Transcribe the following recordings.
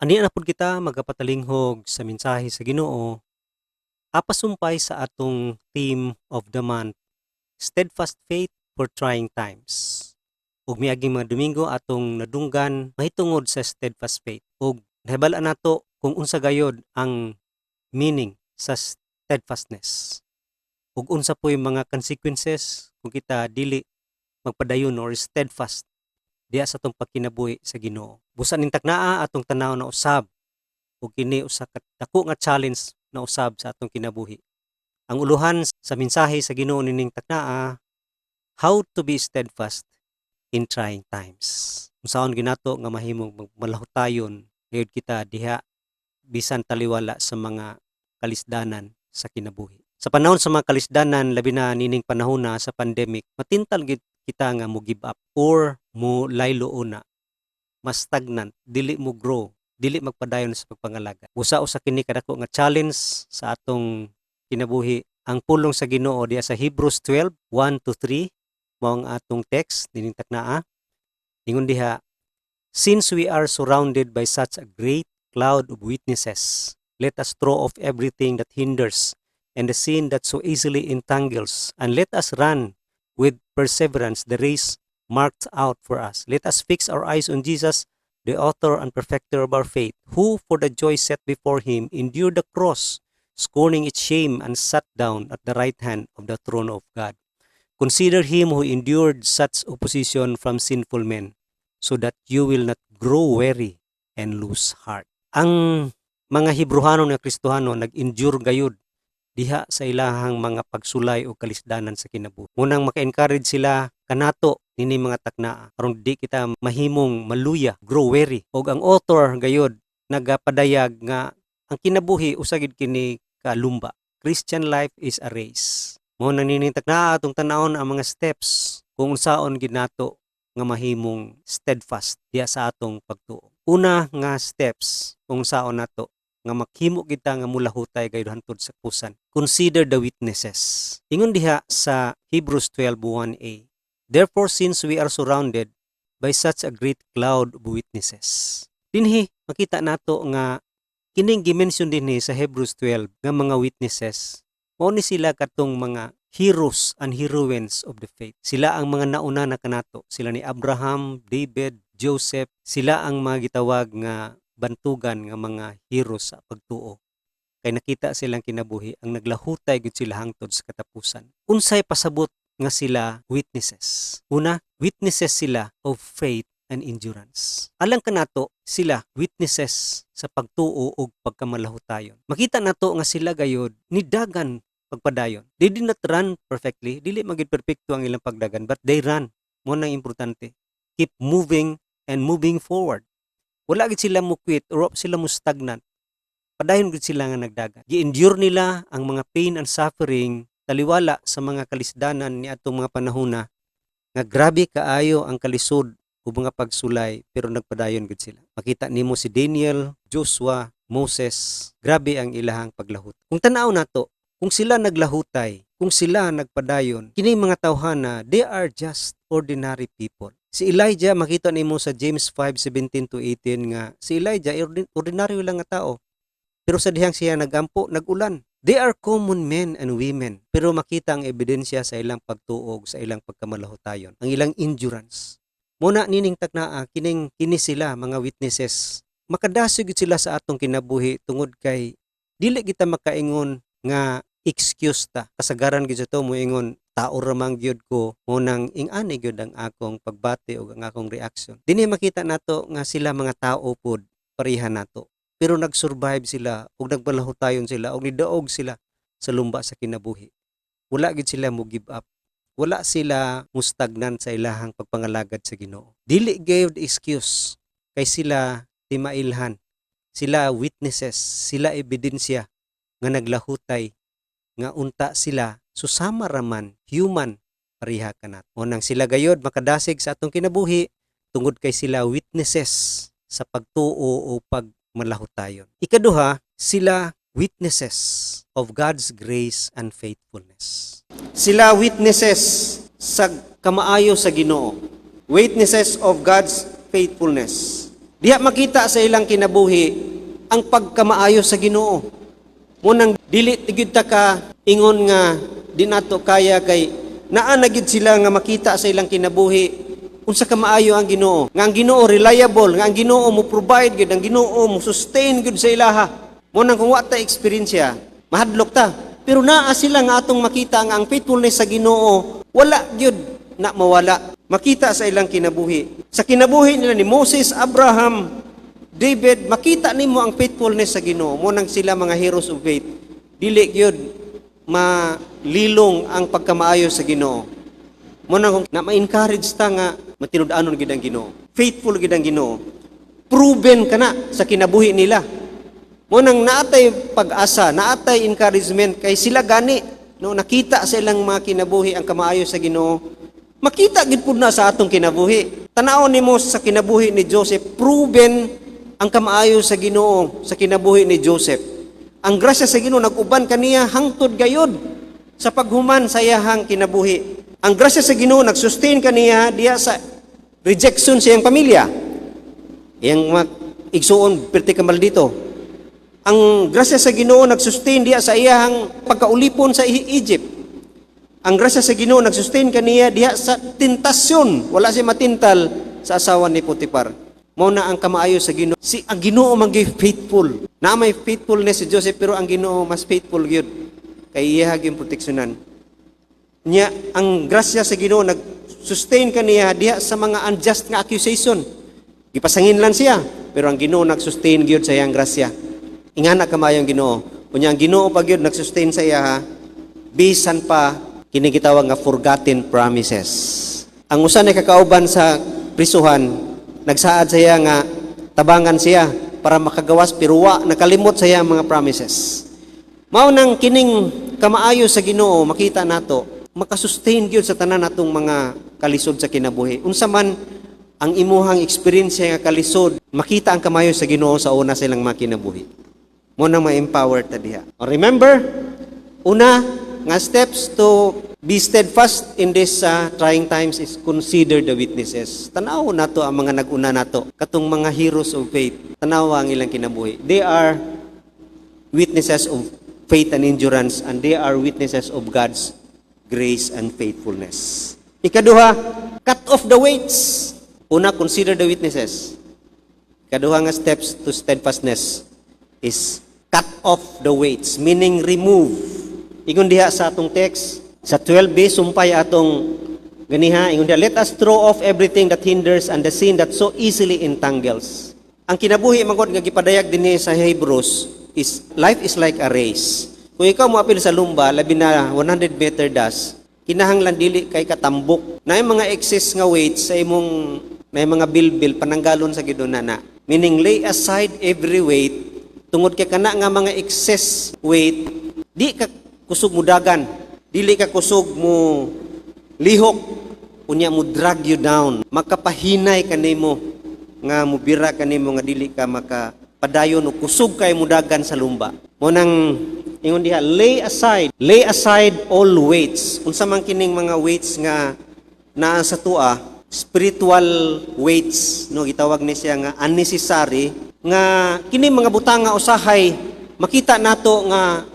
Ani na pud kita magapatalinghog sa mensahe sa Ginoo, apasumpay sa atong theme of the month, Steadfast Faith for Trying Times. Ug miaging mga Domingo atong nadunggan mahitungod sa steadfast faith. Ug nahibalaan nato kung unsa gayod ang meaning sa steadfastness. Ug unsa po'y mga consequences kung kita dili magpadayon or steadfast diya sa atong pagkinabuhi sa Ginoo. Busa ning taknaa atong tanaw na usab ug kini usa ka dako nga challenge na usab sa atong kinabuhi. Ang uluhan sa mensahe sa Ginoo nining taknaa, how to be steadfast in trying times. Unsaon ginato nga mahimong malahutayon gayud kita diha bisan taliwala sa mga kalisdanan sa kinabuhi. Sa panahon sa mga kalisdanan, labi na nining panahona sa pandemic, matintal gid kita nga mo give up or mo laylo una, mas stagnant, dili mo grow, dili magpadayon sa pagpangalaga. Usa kini kadako nga challenge sa atong kinabuhi. Ang pulong sa Ginoo diya sa Hebrews 12:1-3 mao ang atong text dining taknaa. Ingon diha, since we are surrounded by such a great cloud of witnesses, let us throw off everything that hinders and the sin that so easily entangles, and let us run with perseverance the race marked out for us. Let us fix our eyes on Jesus, the author and perfecter of our faith, who for the joy set before him endured the cross, scorning its shame, and sat down at the right hand of the throne of God. Consider him who endured such opposition from sinful men, so that you will not grow weary and lose heart. Ang mga Hebreano nga Kristohano nag-endure gayud diha sa ilahang mga pagsulay o kalisdanan sa kinabuhi. Munang maka-encourage sila kanato nini mga taknaa aron di kita mahimong maluya, grow weary. Og ang author gayud nagapadayag nga ang kinabuhi usagid kini kalumba. Christian life is a race. Mo nang nining taknaa atong tan-awon ang mga steps kung unsaon gid nato nga mahimong steadfast diya sa atong pagtuo. Una nga steps kung saon nato nga maghimo kita nga mulahutay gayud hantod sa kusan. Consider the witnesses. Ingon diha sa Hebrews 12:1a. Therefore, since we are surrounded by such a great cloud of witnesses. Dinhi makita nato nga kining gimension dinhi sa Hebrews 12 nga mga witnesses, mao ni sila katong mga heroes and heroines of the faith. Sila ang mga nauna na kanato. Sila ni Abraham, David, Joseph. Sila ang mga gitawag nga bantugan nga mga heroes sa pagtuo. Kay nakita silang kinabuhi, ang naglahutay gud sila hangtod sa katapusan. Unsay pasabot nga sila witnesses? Una, witnesses sila of faith and endurance. Alang kanato sila witnesses sa pagtuo ug pagkamalahutayon. Makita nato nga sila gayud nidagan pagpadayon. They did not run perfectly, dili magid perpekto ang ilang pagdagan, but they run. Mo nang importante. Keep moving and moving forward. Wala gid sila mo quit or sila mo stagnant. Padayon gid sila nga nagdagan. Gi-endure nila ang mga pain and suffering taliwala sa mga kalisdanan ni atong mga panahona nga grabe kaayo ang kalisod o mga pagsulay pero nagpadayon gid sila. Makita nimo si Daniel, Joshua, Moses, grabe ang ilahang paglahut. Kung tan-aw nato, kung sila naglahutay, kung sila nagpadayon, kini mga tawhana, they are just ordinary people. Si Elijah, makita nimo sa James 5:17-18 nga si Elijah ordinaryo lang nga tao. Pero sa dihang siya nagampo, nagulan. They are common men and women. Pero makita ang ebidensya sa ilang pagtuog, sa ilang pagkamalahutayon, ang ilang endurance. Muna nining taknaa, kini sila mga witnesses. Makadasig sila sa atong kinabuhi tungod kay dili kita makaingon nga excuse ta. Kasagaran gid to mo ingon tao ramang gyud ko mo nang ing-ani gyud ang akong pagbati ug ang akong reaction. Dinhi makita nato nga sila mga tao pod pareha nato. Pero nag-survive sila ug nagbalahutayon sila ug nidaog sila sa lumba sa kinabuhi. Wala gid sila mo give up. Wala sila mustagnan sa ilahang pagpangalagad sa Ginoo. Dili gyud excuse kay sila timailhan. Sila witnesses, sila ebidensya nga naglahutay nga unta sila susama raman human pareha kanat. O nang sila gayod makadasig sa atong kinabuhi tungod kay sila witnesses sa pagtuo o pagmalahutayon. Ikaduha, sila witnesses of God's grace and faithfulness. Sila witnesses sa kamaayo sa Ginoo. Witnesses of God's faithfulness. Diha makita sa ilang kinabuhi ang pagkamaayo sa Ginoo. Munang dili tigid ta ka ingon nga di nato kaya kay naa na gid sila nga makita sa ilang kinabuhi unsa ka maayo ang Ginoo. Nga ang Ginoo reliable, nga ang Ginoo mo provide gid, ang Ginoo mo sustain gid sa ilaha. Munang kung wa ta experience mahadlok ta. Pero naa sila nga atong makita nga ang faithfulness sa Ginoo wala gyud na mawala. Makita sa ilang kinabuhi. Sa kinabuhi nila ni Moses, Abraham, David, makita nimo ang faithfulness sa Ginoo. Mo nang sila mga heroes of faith. Dili gyud malilong ang pagkamaayo sa Ginoo. Mo nang na ma-encourage ta nga matinud-anon gid ang Ginoo. Faithful gid ang Ginoo. Proven kana sa kinabuhi nila. Mo nang naatay pag-asa, naatay encouragement kay sila gani no nakita sa ilang mga kinabuhi ang kamaayo sa Ginoo. Makita gid pud na sa atong kinabuhi. Tan-awon nimo sa kinabuhi ni Joseph, proven ang kamaayo sa Ginoo sa kinabuhi ni Joseph. Ang grasya sa Ginoo nag-uban kaniya hangtod gayud sa paghuman sa iyahang kinabuhi. Ang grasya sa Ginoo nag-sustain kaniya diya sa rejection sa iyang pamilya. Iyang igsuon perti kamal dito. Ang grasya sa Ginoo nag-sustain diya sa iyahang pagkaulipon sa Egypt. Ang grasya sa Ginoo nag-sustain kaniya diha sa tentasyon. Wala siya matintal sa asawa ni Potiphar. Mao na ang kamaayo sa Ginoo. Si ang Ginoo man faithful. Na may faithfulness si Joseph pero ang Ginoo mas faithful gyud kay iya gyud proteksyonan. Nya ang grasya sa Ginoo nag-sustain kaniya diha sa mga unjust nga accusation. Gipasangin lang siya pero ang Ginoo nag-sustain gyud sa iyang grasya. Ingana kamayo ang Ginoo. Unya ang Ginoo pa gyud nag-sustain sa iya bisan pa kini gitawag nga forgotten promises. Ang usa ni kakauban sa prisuhan, nagsaad sa iya nga tabangan siya para makagawas pero wa nakalimot sa iya mga promises. Mao nang kining kamaayo sa Ginoo makita nato, makasustain gyud sa tanan natong mga kalisod sa kinabuhi. Unsa man ang imuhang experience nga kalisod, makita ang kamaayo sa Ginoo sa una silang mga kinabuhi. Mo nang ma-empower ta diha. Remember, una nga steps to be steadfast in this trying times is consider the witnesses. Tanaw nato ang mga nag-una nato, katong mga heroes of faith. Tanaw ang ilang kinabuhi. They are witnesses of faith and endurance and they are witnesses of God's grace and faithfulness. Ikaduha, cut off the weights. Una, consider the witnesses. Ikaduha nga steps to steadfastness is cut off the weights, meaning remove. Ingon diha sa atong text, sa 12b, sumpay atong ganiha, ingon diha, let us throw off everything that hinders and the sin that so easily entangles. Ang kinabuhi, magod nga gipadayag dinhi sa Hebrews, is life is like a race. Kung ikaw mo apil sa lumba, labi na 100-meter dash, kinahanglan dili kay katambok. Na yung mga excess nga weights sa imong, may mga bilbil, pananggalon sa gidunana. Meaning, lay aside every weight, tungod kay kana nga mga excess weight, di ka kusog mo dagan, dili ka kusog mo lihok, unya mo drag you down, makapahinay kanimo nga mubira kanimo nga dili ka makapadayon o kusog kay mo dagan sa lumba. Mo nang ingon diha, lay aside all weights. Unsa man kining mga weights nga naa sa tua, spiritual weights, no, gitawag ni siya nga unnecessary, nga kini mga butanga usahay makita nato nga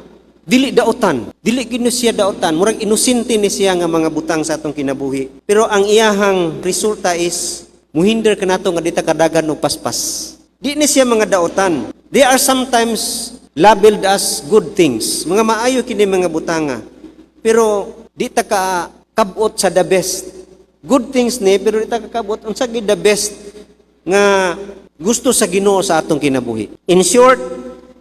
dili daotan, dili gid siya daotan, murag inosente ni siya nga mga butang sa atong kinabuhi. Pero ang iyahang resulta is muhinder ka nato nga dita kadagan og paspas. Di ni siya mga daotan. They are sometimes labeled as good things. Mga maayo kini mga butanga. Pero di ta ka kabot sa the best. Good things ni pero di ta ka kabot unsa gid the best nga gusto sa Ginoo sa atong kinabuhi. In short,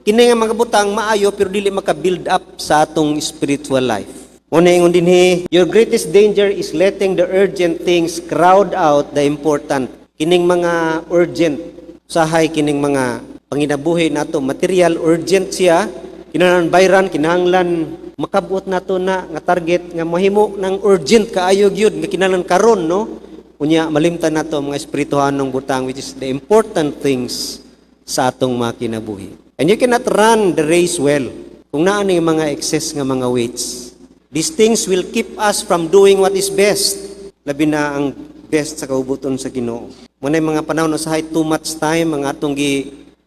kini nga mga butang maayo pero dili maka-build up sa atong spiritual life. Una ingon dinhi, your greatest danger is letting the urgent things crowd out the important. Kining mga urgent, usahay kining mga panginabuhi nato, material urgent siya, kinahanglan bayran, kinahanglan makabot nato na nga target nga mahimo ng urgent kaayo gyud nga kinahanglan karon, no? Unya malimtan nato mga espirituhanong butang which is the important things sa atong mga kinabuhi. And you cannot run the race well kung naa ni mga excess nga mga weights. These things will keep us from doing what is best. Labi na ang best sa kaubuton sa Ginoo. Muna mga panahon usahay too much time ang atong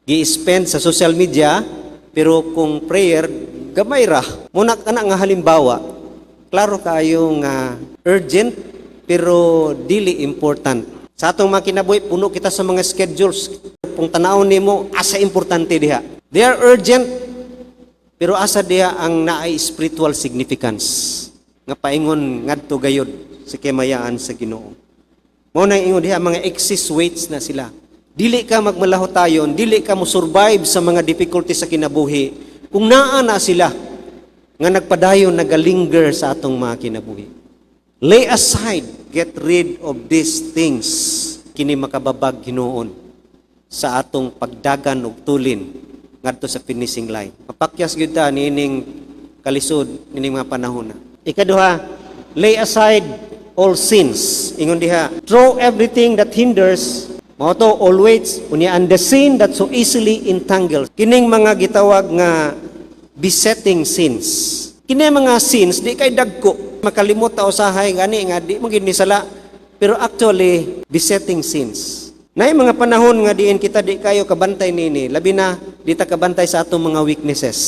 gi-spend sa social media, pero kung prayer gamay ra. Muna kana nga halimbawa, klaro kayo nga urgent pero dili important. Sa atong mga kinabuhi, puno kita sa mga schedules. Kung tanawon nimo, asa importante diha. They are urgent, pero asa diha ang naay spiritual significance. Nga paingon ngadto gayod sa kimayaan sa Ginoo. Mao nang ingon diha mga excess weights na sila. Dili ka magmalahotayon, dili ka mo survive sa mga difficulties sa kinabuhi kung naa na sila nga nagpadayon nagalinger sa atong mga kinabuhi. Lay aside, get rid of these things kini makababag hinuon sa atong pagdagan og tulin ngadto sa finishing line. Mapakyas gyud ta niining kalisod nining mga panahon na. Ikaduha, lay aside all sins. Ingon diha, throw everything that hinders, mao to all weights, unya and the sin that so easily entangles. Kining mga gitawag nga besetting sins. Kini mga sins di kay dagko, makalimot ta usahay gani nga di mo gid ni sala, pero actually besetting sins. Nay mga panahon nga diin kita di kayo kabantay nini, labi na di ta kabantay sa atong mga weaknesses.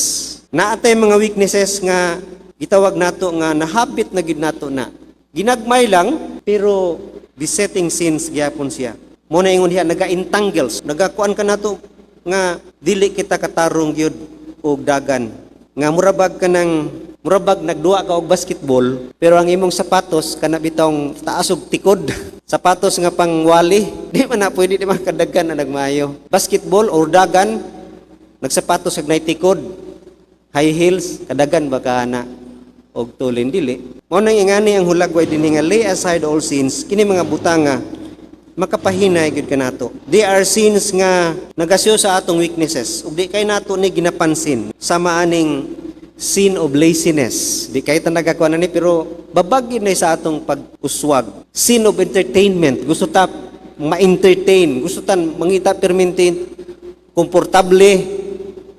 Naatay mga weaknesses nga gitawag nato nga nahabit na gid nato na. Ginagmay lang, pero besetting sins gyapon siya. Mo na ingon diha naga-entangles, nagakuan ka nato nga dili kita katarong gyud og dagan. Nga murabag nagduwa ka og basketball, pero ang imong sapatos kana bitong taas og tikod. Sapatos nga pangwali, di man na pwede di makadagan na nagmayo. Basketball or dagan, nagsapatos ag nay tikod. High heels, kadagan ba ka na og tulin dili. Mao nang ingani ang hulagway dinhi nga lay aside all sins, kini mga butanga makapahinay gid kanato. They are sins nga nagasyo sa atong weaknesses ug di kay nato ni ginapansin. Sama aning sin of laziness. Di kay ta nagakuan ni pero babag gid na sa atong pag-uswag. Sin of entertainment, gusto ta ma-entertain, gusto tan mangita permanent komportable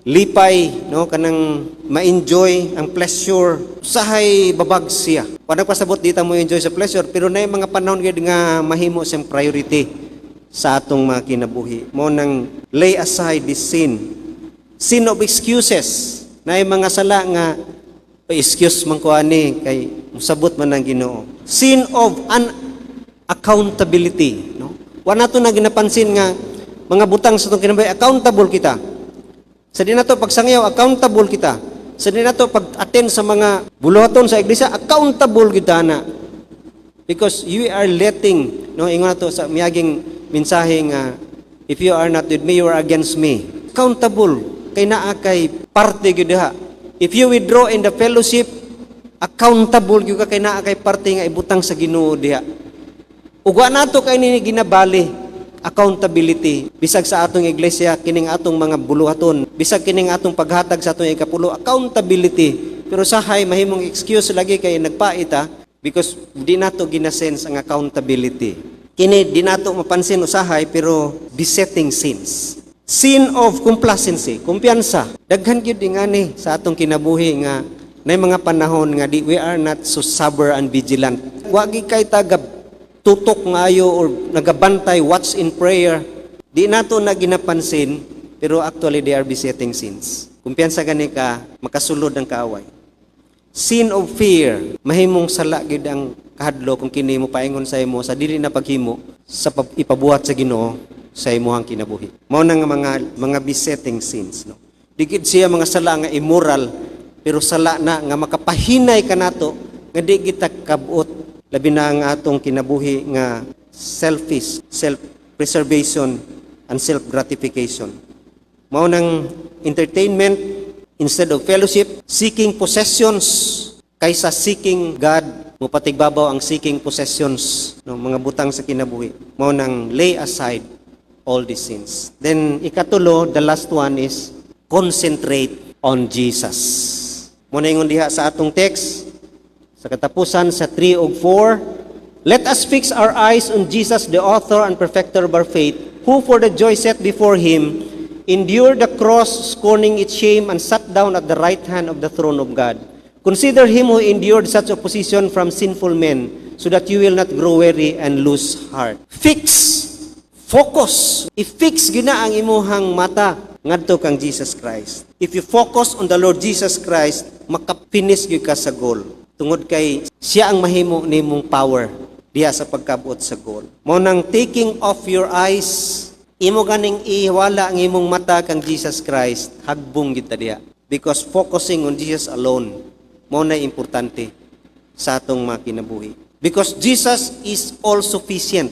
lipay, no, kanang ma-enjoy ang pleasure, sahay babag siya. Padang pasabot di ta mo enjoy sa pleasure, pero na mga panahon gid nga mahimo siyang priority sa atong mga kinabuhi. Mo nang lay aside this sin. Sin of excuses. Na mga sala nga pa-excuse man ko ani kay musabot man ang Ginoo. Sin of unaccountability, no? Wa nato na ginapansin nga mga butang sa atong kinabuhi, accountable kita. Sa di nato pagsangyaw, accountable kita. Sa di nato pag-attend sa mga buluhaton sa iglesia, accountable kita na. Because you are letting, no, ingon nato sa miyaging mensahe nga, if you are not with me, you are against me. Accountable, kay naa kay parte gyud diha. If you withdraw in the fellowship, accountable gyud ka kay naa kay parte nga ibutang sa Ginoo diha. Ug wa nato kay nini ginabali. Accountability. Bisag sa atong iglesia, kining atong mga buluhaton. Bisag kining atong paghatag sa atong ikapulo, accountability. Pero sahay, mahimong excuse lagi kay nagpaita because di nato ginasense ang accountability. Kini di nato mapansin usahay pero besetting sins. Sin of complacency, kumpiyansa. Daghan gyud ingani sa atong kinabuhi nga nay mga panahon nga we are not so sober and vigilant. Wa gyud kay tagab tutok ngayo or nagabantay, watch in prayer. Di nato na ginapansin, pero actually they are besetting sins. Kumpiyansa gani ka, makasulod ang kaaway. Sin of fear, mahimong sala gyud ang kahadlo kung kini mo paingon sa imo sa dili na paghimo sa ipabuhat sa Ginoo sa imong kinabuhi. Mao nang mga besetting sins, no. Digid siya mga sala nga immoral, pero sala na nga makapahinay kanato nga di kita kabuot. Labi na ang atong kinabuhi nga selfish, self-preservation, and self-gratification. Mao nang entertainment instead of fellowship, seeking possessions kaysa seeking God. Mo patigbabaw ang seeking possessions, no, mga butang sa kinabuhi. Mao nang lay aside all these sins. Then ikatulo, the last one is concentrate on Jesus. Mo na ingon diha sa atong text, sa katapusan sa 3 ug 4, let us fix our eyes on Jesus, the author and perfecter of our faith, who for the joy set before him endured the cross, scorning its shame, and sat down at the right hand of the throne of God. Consider him who endured such opposition from sinful men, so that you will not grow weary and lose heart. Fix Focus. I-fix gina ang imuhang mata ngadto kang Jesus Christ. If you focus on the Lord Jesus Christ, makapinis gyud ka sa goal. Tungod kay siya ang mahimo nimong power diha sa pagkabot sa goal. Mao nang taking off your eyes, imo ganing iwala ang imong mata kang Jesus Christ, hagbong gyud ta diha. Because focusing on Jesus alone, mao na importante sa atong mga kinabuhi. Because Jesus is all sufficient.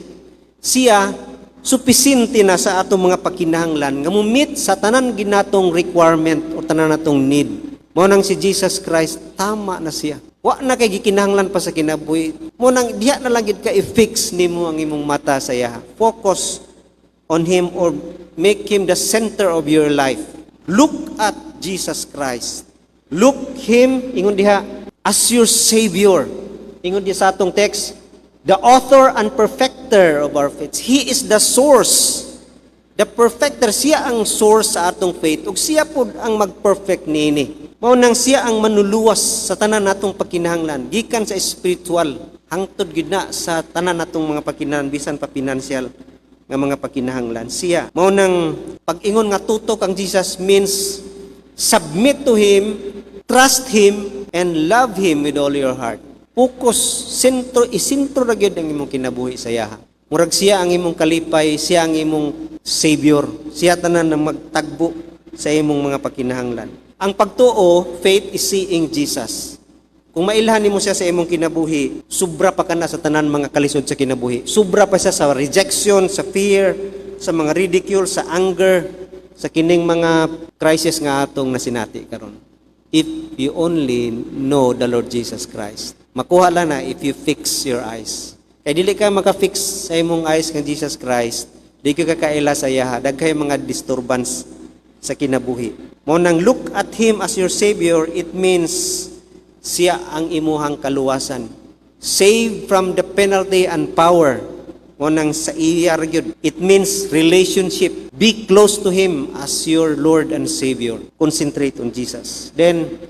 Siya supisente na sa atong mga pakinahanglan nga mo-meet sa tanan ginatong requirement o tanan natong need. Mao nang si Jesus Christ, tama na siya. Wa na kay gikinahanglan pa sa kinabuhi. Mao nang diha na lang gid ka i-fix nimo ang imong mata sa iya. Focus on Him or make Him the center of your life. Look at Jesus Christ. Look Him, ingon diha, as your Savior. Ingon diha sa atong text, the author and perfecter of our faith. He is the source. The perfecter, siya ang source sa atong faith. Ug siya pod ang mag-perfect niini. Mao nang siya ang manuluwas sa tanan natong pakinahanglan, gikan sa spiritual, hangtod gid na sa tanan natong mga pakinahanglan, bisan pa financial nga mga pakinahanglan. Siya. Mao nang pag-ingon nga tutok ang Jesus means submit to Him, trust Him, and love Him with all your heart. Focus, isintro ra gyud ang imong kinabuhi sa yaha. Murag siya ang imong kalipay, siya ang imong Savior. Siya tanan ang magtagbo sa imong mga pakinahanglan. Ang pagtuo, faith is seeing Jesus. Kung mailhan nimo siya sa imong kinabuhi, sobra pa kana sa tanan mga kalisod sa kinabuhi. Sobra pa siya sa rejection, sa fear, sa mga ridicule, sa anger, sa kining mga crisis nga atong nasinati karon. If you only know the Lord Jesus Christ. Makuha lang na if you fix your eyes. Kaya dili ka maka-fix sa imong eyes kang Jesus Christ, di ka kakaila sa yaha, daghay mga disturbance sa kinabuhi. Mo nang look at Him as your Savior, it means siya ang imuhang kaluwasan. Save from the penalty and power. Mo nang sa iya gyud, it means relationship. Be close to Him as your Lord and Savior. Concentrate on Jesus. Then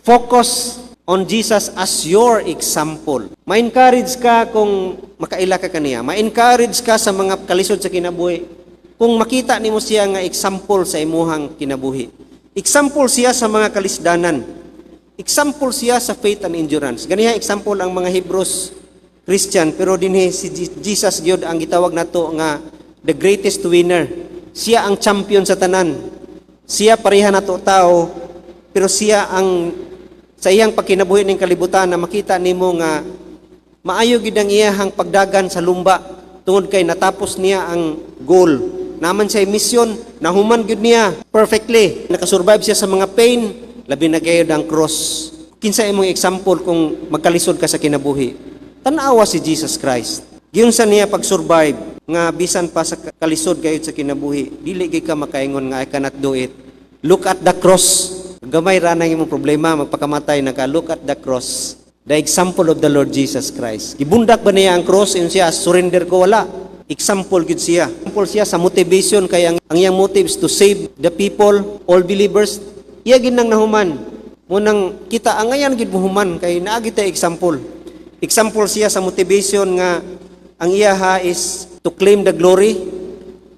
focus on Jesus as your example. Ma-encourage ka kung makaila ka kaniya. Ma-encourage ka sa mga kalisod sa kinabuhi. Kung makita nimo siya nga example sa imuhang kinabuhi. Example siya sa mga kalisdanan. Example siya sa faith and endurance. Ganiha example ang mga Hebrews Christian, pero dinhi si Jesus gyud ang gitawag nato nga the greatest winner. Siya ang champion sa tanan. Siya pareha nato tao, pero siya ang sa iyang pagkinabuhi ning kalibutan na makita nimo nga maayo gid ang iyahang pagdagan sa lumba tungod kay natapos niya ang goal. Naman siya mission, nahuman gid niya perfectly. Nakasurvive siya sa mga pain, labi na gayud ang cross. Kinsa imong example kung magkalisod ka sa kinabuhi? Tan-awa si Jesus Christ. Giyon sa niya pag-survive nga bisan pa sa kalisod gayud sa kinabuhi, dili gid ka makaingon nga I cannot do it. Look at the cross. Gamay ra nang imong problema, magpakamatay na ka. Look at the cross. The example of the Lord Jesus Christ. Gibundak ba niya ang cross? Yun siya, surrender ko, wala. Example gid siya. Example siya sa motivation, kaya ang iyang motives to save the people, all believers. Iya gid nang nahuman. Munang kita, ang ayan gid muhuman, kay naagi tayo example. Example siya sa motivation nga, ang iyaha is to claim the glory.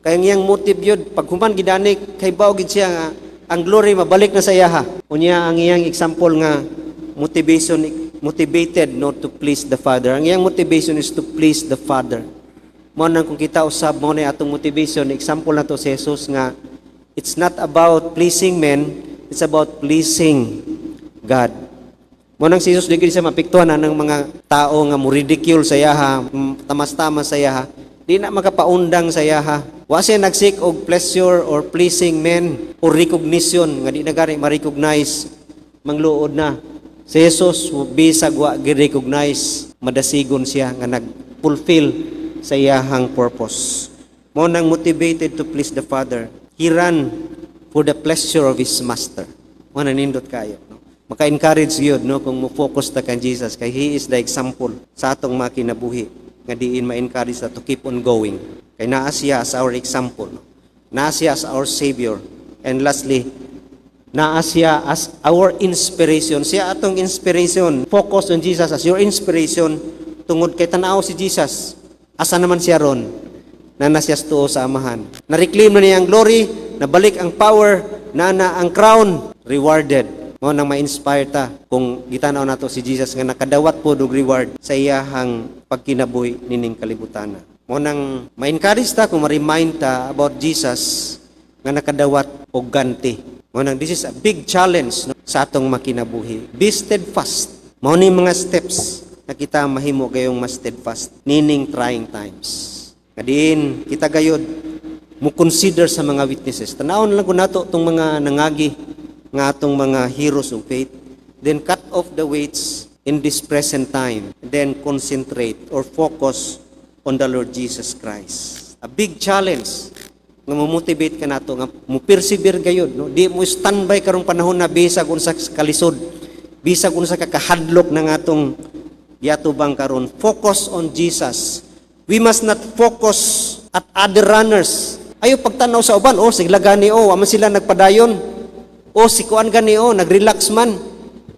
Kaya ang iyang motive yun, pag human gidanik, kay bao gid siya nga, ang glory mabalik na sa iyaha. Unya ang iyang example nga motivated not to please the Father. Ang iyang motivation is to please the Father. Mo nang kung kita usab mo na atong motivation, example na to si Jesus nga it's not about pleasing men, it's about pleasing God. Mo nang si Jesus dili siya mapiktuhan ng mga tao nga mo ridicule sa iyaha, tamas-tamas sa iyaha. Di na makapaundang sa iyaha. Wa siya nagsik og pleasure or pleasing men or recognition nga di na gani ma-recognize mangluod na. Si Jesus bisag wa gi-recognize, madasigon siya nga nag-fulfill sa iyahang purpose. Mo nang motivated to please the Father, he ran for the pleasure of his master. Mo nang nindot kayo, no? Maka-encourage gyud no kung mo-focus ta kay Jesus kay he is the example sa atong mga kinabuhi nga diin ma-encourage to keep on going. Kay naa siya as our example, no? Naa siya as our Savior, and lastly, naa siya as our inspiration. Siya atong inspiration. Focus on Jesus as your inspiration tungod kay tan-aw si Jesus. Asa naman siya ron? na nasyas tuo sa Amahan. Na-reclaim na niya ang glory, nabalik ang power, na ang crown, rewarded. Mo nang ma-inspire ta kung gitanaw nato si Jesus nga nakadawat po og reward sa iyahang pagkinabuhi nining kalibutan. Mo nang ma-encourage ta kung ma-remind ta about Jesus nga nakadawat og ganti. Mo nang this is a big challenge no, sa atong makinabuhi. Be steadfast. Mao ni mga steps na kita mahimo gayong mas steadfast nining trying times. Kadiin kita gayod mo consider sa mga witnesses. Tanawon lang ko nato tong mga nangagi nga atong mga heroes of faith. Then cut off the weights in this present time. Then concentrate or focus on the Lord Jesus Christ. A big challenge nga mo-motivate ka nato nga mo persevere gayud no. Di mo standby karong panahon na bisag unsa kalisod. Bisag unsa ka kahadlok ng atong yatubang karon. Focus on Jesus. We must not focus at other runners. Ayo pagtanaw sa uban, sigla gani aman sila nagpadayon. Si kuan gani nagrelax man.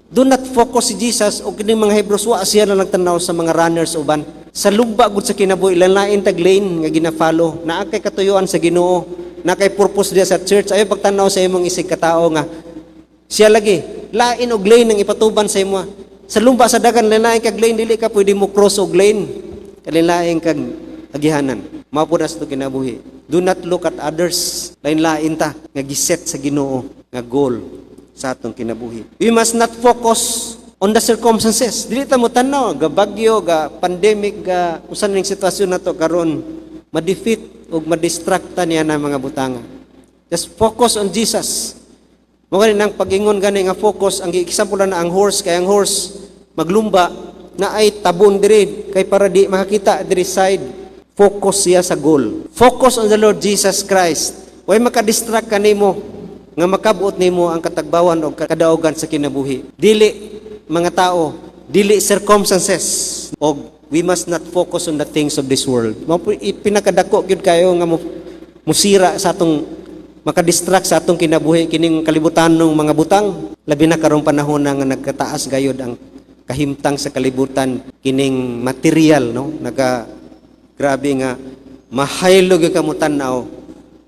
Do not focus si Jesus o kining mga Hebrews wa siya na nagtanaw sa mga runners uban. Sa lugba gud sa kinabuhi lain tag lane nga gina-follow. Naa kay katuyuan sa Ginoo, na kay purpose diya sa church. Ayo pagtanaw sa imong isig katao nga siya lagi lain og lane ang ipatuban sa imo. Sa lumba sa dagan lain kag lane dili ka pwede mo cross og lane. Kalilaing kag agihanan. Mao po na sa kinabuhi. Do not look at others. Lain-lain ta nga giset sa Ginoo nga goal sa atong kinabuhi. We must not focus on the circumstances. Dili ta mo tanaw ga bagyo, ga pandemic, ga usan ning sitwasyon nato karon ma-defeat ug ma-distract ta niya na mga butanga. Just focus on Jesus. Mo gani nang pag-ingon gani nga focus ang example na ang horse kay ang horse maglumba na ay tabon diri kay para di makakita diri side. Focus siya sa goal. Focus on the Lord Jesus Christ. Way maka-distract kanimo nga makabuot nimo ang katagbawan o kadaugan sa kinabuhi. Dili mga tao, dili circumstances. Og we must not focus on the things of this world. Pinakadako gyud kayo nga musira sa atong maka-distract sa atong kinabuhi kining kalibutan ng mga butang. Labi na karong panahon nga nagkataas gayod ang kahimtang sa kalibutan kining material no grabe nga mahaylo gyud ka mo tan-aw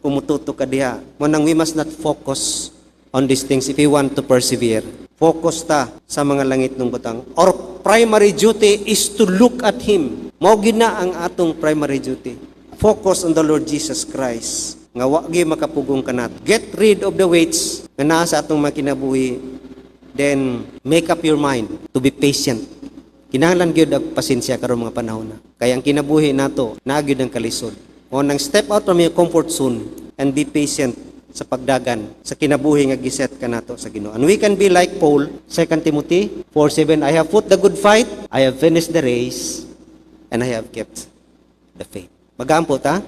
kumututo ka diha. Mo nang we must not focus on these things if we want to persevere. Focus ta sa mga langit ng butang. Our primary duty is to look at Him. Mao gid na ang atong primary duty. Focus on the Lord Jesus Christ. Nga wa gyud makapugong kanat. Get rid of the weights nga naa sa atong makinabuhi. Then make up your mind to be patient. Kinahanglan gyud ang pasensya karon mga panahon na. Kaya ang kinabuhi nato naa gyud ang kalisod. O nang step out from your comfort zone and be patient sa pagdagan sa kinabuhi nga giset ka nato sa Ginoo. And we can be like Paul, 2 Timothy 4:7, I have fought the good fight, I have finished the race, and I have kept the faith. Magampo ta?